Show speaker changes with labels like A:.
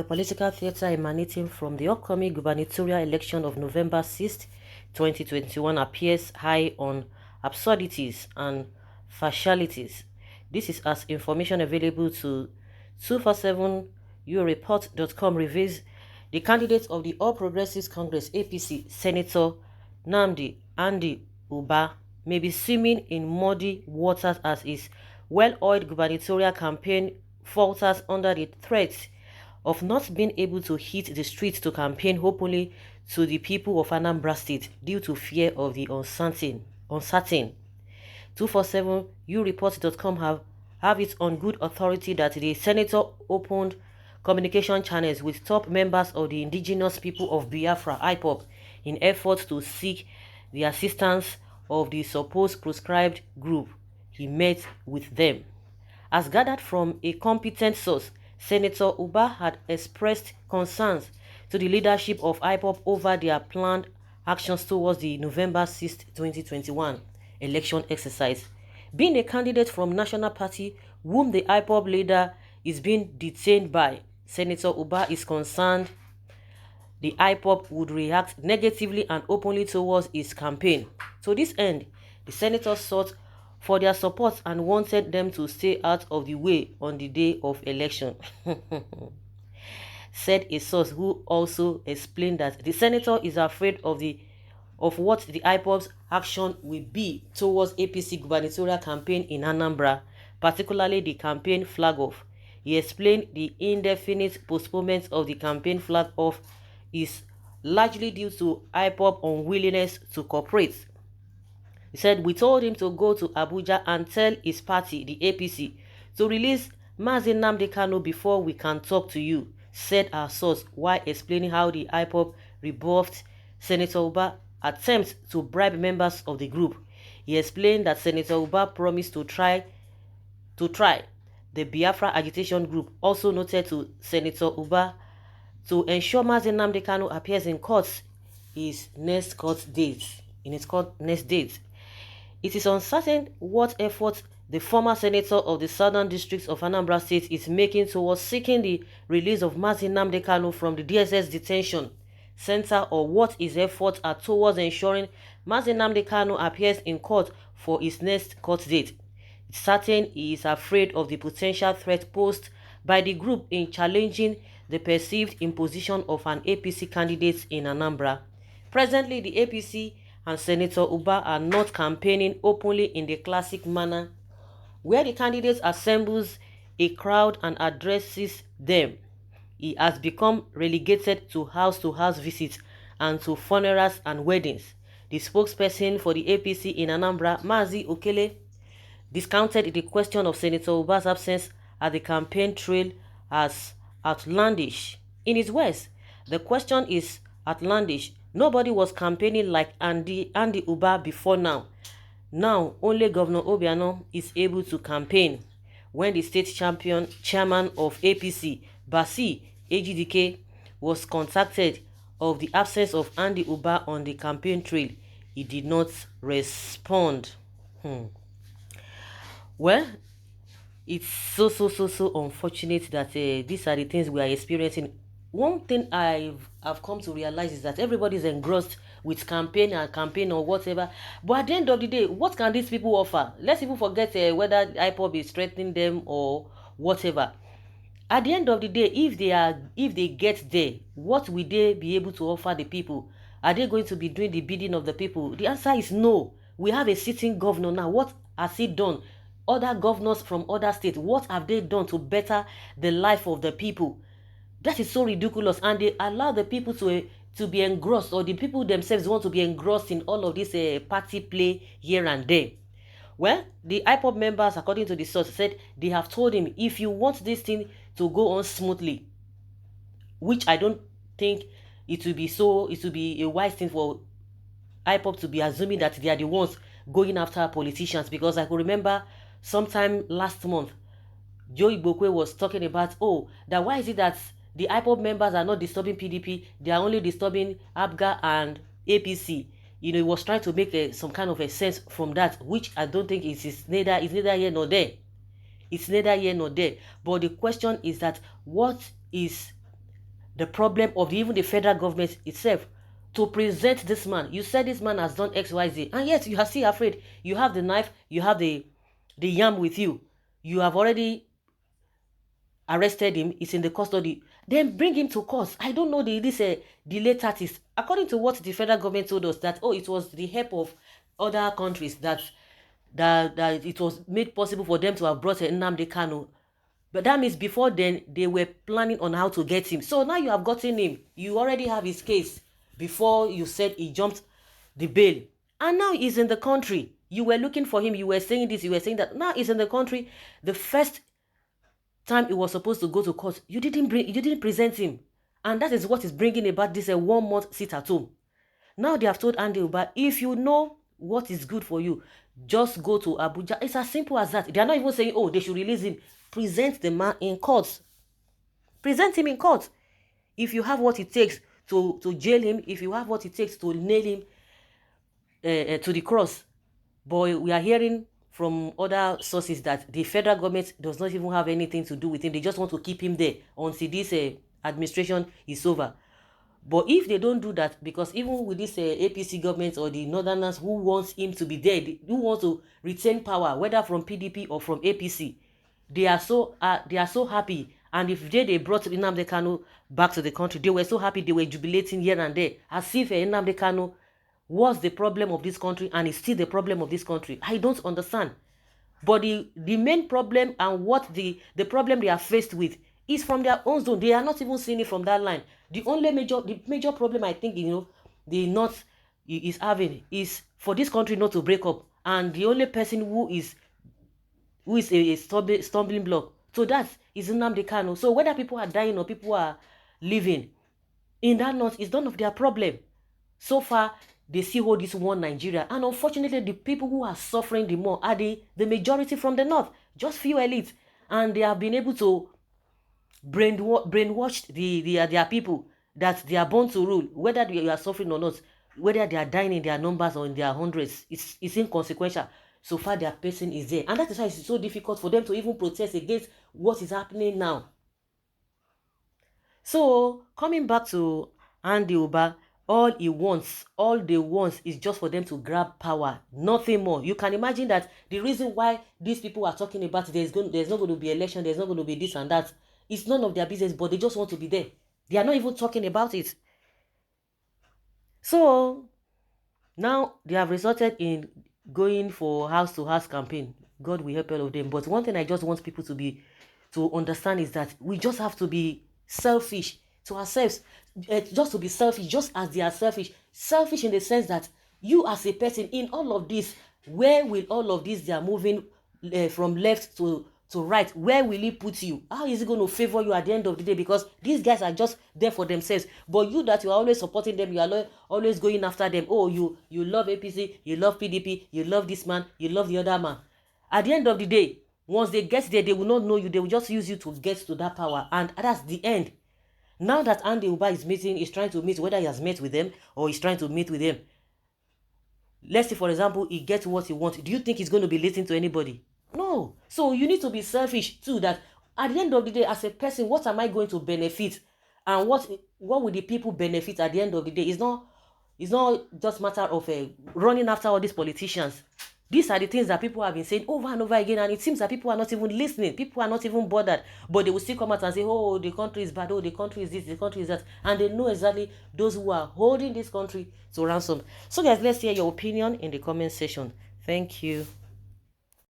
A: political theater emanating from the upcoming gubernatorial election of November 6, 2021 appears high on absurdities and partialities. This is as information available to 247ureport.com reveals the candidate of the All Progressives Congress APC, Senator Andy Uba, may be swimming in muddy waters as his well-oiled gubernatorial campaign falters under the threat of not being able to hit the streets to campaign openly to the people of Anambra State due to fear of the uncertain. 247ureport.com have it on good authority that the senator opened communication channels with top members of the indigenous people of Biafra, Ipob, in efforts to seek the assistance of the supposed proscribed group. He met with them. As gathered from a competent source, Senator Uba had expressed concerns to the leadership of Ipob over their planned actions towards the November 6, 2021 election exercise. Being a candidate from National Party whom the Ipob leader is being detained by, Senator Uba is concerned the Ipob would react negatively and openly towards his campaign. To this end, the senator sought for their support and wanted them to stay out of the way on the day of election. Said a source who also explained that the senator is afraid of what the Ipob's action will be towards APC gubernatorial campaign in Anambra, particularly the campaign flag-off. He explained the indefinite postponement of the campaign flag-off is largely due to Ipob unwillingness to cooperate. He said, "We told him to go to Abuja and tell his party, the APC, to release Mazi Nnamdi Kanu before we can talk to you," said our source, while explaining how the Ipob rebuffed Senator Uba's attempts to bribe members of the group. He explained that Senator Uba promised to try. The Biafra agitation group also noted to Senator Uba to ensure Mazi Nnamdi Kanu appears in court his next court date. It is uncertain what efforts the former senator of the Southern District of Anambra State is making towards seeking the release of Mazi Nnamdi Kanu from the DSS detention center, or what his efforts are towards ensuring Mazi Nnamdi Kanu appears in court for his next court date. It's certain he is afraid of the potential threat posed by the group in challenging the perceived imposition of an APC candidate in Anambra. Presently, the APC and Senator Uba are not campaigning openly in the classic manner, where the candidate assembles a crowd and addresses them. He has become relegated to house-to-house visits and to funerals and weddings. The spokesperson for the APC in Anambra, Mazi Okele, discounted the question of Senator Uba's absence at the campaign trail as outlandish. In his words, the question is outlandish. Nobody was campaigning like Andy Uba before now. Now, only Governor Obiano is able to campaign. When the state chairman of APC, Basi AGDK, was contacted of the absence of Andy Uba on the campaign trail, he did not respond. Well, it's so unfortunate that these are the things we are experiencing. One thing I've come to realize is that everybody's engrossed with campaign or whatever. But at the end of the day, what can these people offer? Let's even forget whether Ipob is threatening them or whatever. At the end of the day, if they get there, what will they be able to offer the people? Are they going to be doing the bidding of the people? The answer is no. We have a sitting governor now. What has he done? Other governors from other states, what have they done to better the life of the people? That is so ridiculous, and they allow the people to be engrossed, or the people themselves want to be engrossed in all of this party play here and there. Well, the Ipob members, according to the source, said they have told him, if you want this thing to go on smoothly, which I don't think it will be a wise thing for Ipob to be assuming that they are the ones going after politicians, because I could remember sometime last month, Joe Igbokwe was talking about, that why is it that the Ipob members are not disturbing PDP, they are only disturbing ABGA and APC. He was trying to make some kind of a sense from that, which I don't think is neither here nor there. It's neither here nor there. But the question is that what is the problem of even the federal government itself to present this man. You said this man has done XYZ, and yet you are still afraid. You have the knife, you have the yam with you. You have already arrested him. It's in the custody. Then bring him to court. I don't know this delay tactics. According to what the federal government told us, that it was the help of other countries that it was made possible for them to have brought Nnamdi Kanu. But that means before then, they were planning on how to get him. So now you have gotten him. You already have his case before you said he jumped the bail. And now he's in the country. You were looking for him. You were saying this. You were saying that. Now he's in the country. The first time he was supposed to go to court, you didn't present him. And that is what is bringing about this 1 month sit at home. Now they have told Andy Uba, if you know what is good for you, just go to Abuja. It's as simple as that. They are not even saying, oh, they should release him. Present the man in court. Present him in court. If you have what it takes to jail him, if you have what it takes to nail him to the cross. But we are hearing from other sources that the federal government does not even have anything to do with him. They just want to keep him there until this administration is over. But if they don't do that, because even with this APC government or the Northerners who wants him to be there, who want to retain power, whether from PDP or from APC, they are so happy. And if they brought Nnamdi Kanu back to the country, they were so happy, they were jubilating here and there, as if Nnamdi Kanu was the problem of this country and is still the problem of this country. I don't understand. But the main problem and what the problem they are faced with is from their own zone. They are not even seeing it from that line. The major problem I think the North is having is for this country not to break up, and the only person who is a stumbling block to that is Nnamdi Kanu. So whether people are dying or people are living in that North is none of their problem. So far, they still hold this one Nigeria, and unfortunately, the people who are suffering the more are the majority from the North, just few elites, and they have been able to brainwash their people that they are born to rule, whether they are suffering or not, whether they are dying in their numbers or in their hundreds. It's inconsequential. So far, their person is there, and that is why it's so difficult for them to even protest against what is happening now. So coming back to Andy Uba, all they want is just for them to grab power, nothing more. You can imagine that the reason why these people are talking about there's not going to be election, there's not going to be this and that, it's none of their business, but they just want to be there. They are not even talking about it. So now they have resulted in going for house-to-house campaign. God will help all of them. But one thing I just want people to understand is that we just have to be selfish to ourselves, just to be selfish, just as they are selfish. Selfish in the sense that you as a person in all of this, where will all of this they are moving from left to right, where will it put you? How is it going to favor you at the end of the day? Because these guys are just there for themselves. But you that you are always supporting them, you are always going after them. Oh, you love APC, you love PDP, you love this man, you love the other man. At the end of the day, once they get there, they will not know you. They will just use you to get to that power. And that's the end. Now that Andy Uba is trying to meet, whether he has met with them or he's trying to meet with them. Let's say, for example, he gets what he wants. Do you think he's going to be listening to anybody? No. So you need to be selfish too, that at the end of the day, as a person, what am I going to benefit? And what will the people benefit at the end of the day? It's not just a matter of running after all these politicians. These are the things that people have been saying over and over again, and it seems that people are not even listening. People are not even bothered, but they will still come out and say, oh, the country is bad, oh, the country is this, the country is that, and they know exactly those who are holding this country to ransom. So guys, let's hear your opinion in the comment section. Thank you.